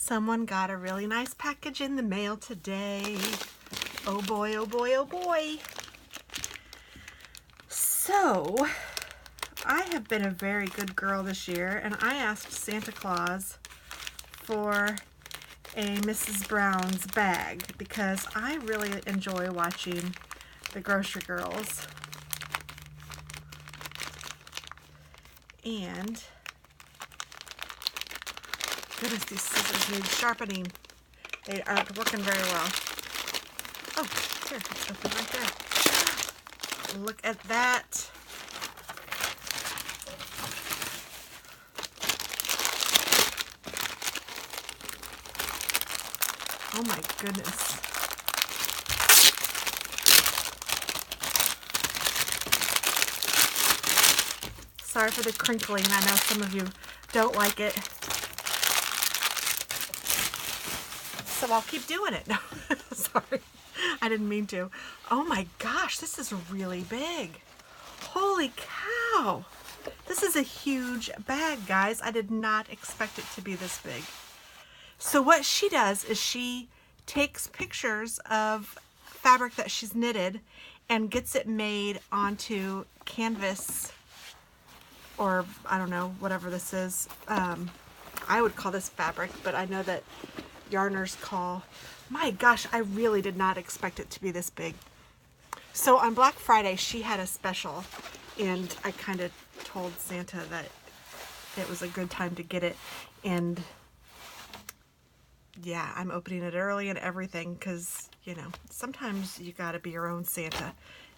Someone got a really nice package in the mail today. Oh boy, oh boy, oh boy. So, I have been a very good girl this year, and I asked Santa Claus for a Mrs. Brown's bag because I really enjoy watching the Grocery Girls. And goodness, these scissors need sharpening. They aren't working very well. Oh, here, it's something right there. Look at that. Oh my goodness. Sorry for the crinkling. I know some of you don't like it. So I'll keep doing it. No, sorry. I didn't mean to. Oh my gosh, this is really big. Holy cow. This is a huge bag, guys. I did not expect it to be this big. So what she does is she takes pictures of fabric that she's knitted and gets it made onto canvas, or I don't know, whatever this is. I would call this fabric, but I know that yarners call. My gosh, I really did not expect it to be this big. So on Black Friday, she had a special, and I kind of told Santa that it was a good time to get it. And yeah, I'm opening it early and everything because, you know, sometimes you got to be your own Santa,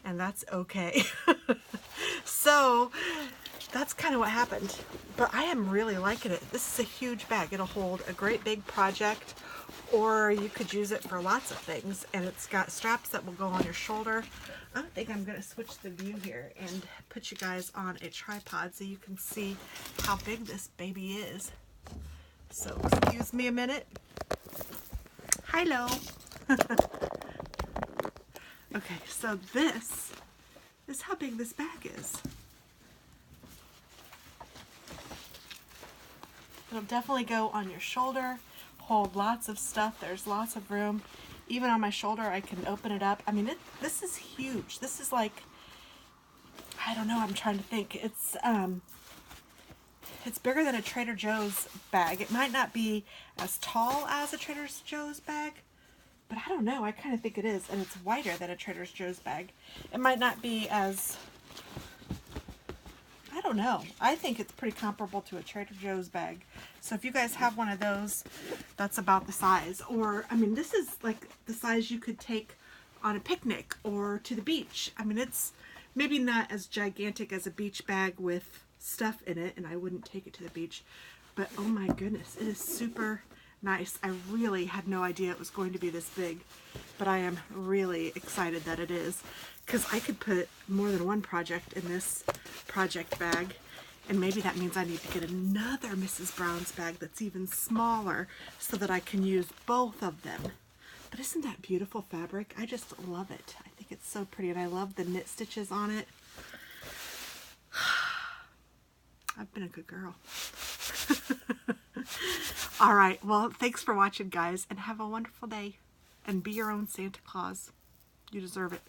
and that's okay. So that's kind of what happened. But I am really liking it. This is a huge bag. It'll hold a great big project, or you could use it for lots of things. And it's got straps that will go on your shoulder. I think I'm going to switch the view here and put you guys on a tripod so you can see how big this baby is. So excuse me a minute. Hello. Okay, so this is how big this bag is. It'll definitely go on your shoulder, hold lots of stuff. There's lots of room. Even on my shoulder, I can open it up. I mean, this is huge. This is like, I don't know, I'm trying to think. It's bigger than a Trader Joe's bag. It might not be as tall as a Trader Joe's bag, but I don't know. I kind of think it is, and it's wider than a Trader Joe's bag. It might not be as, I don't know. I think it's pretty comparable to a Trader Joe's bag. So if you guys have one of those, that's about the size. Or, I mean, this is like the size you could take on a picnic or to the beach. I mean, it's maybe not as gigantic as a beach bag with stuff in it, and I wouldn't take it to the beach. But oh my goodness, it is super nice. I really had no idea it was going to be this big, but I am really excited that it is, because I could put more than one project in this project bag, and maybe that means I need to get another Mrs. Brown's bag that's even smaller so that I can use both of them. But isn't that beautiful fabric? I just love it. I think it's so pretty, and I love the knit stitches on it. I've been a good girl. All right, well, thanks for watching, guys, and have a wonderful day. And be your own Santa Claus. You deserve it.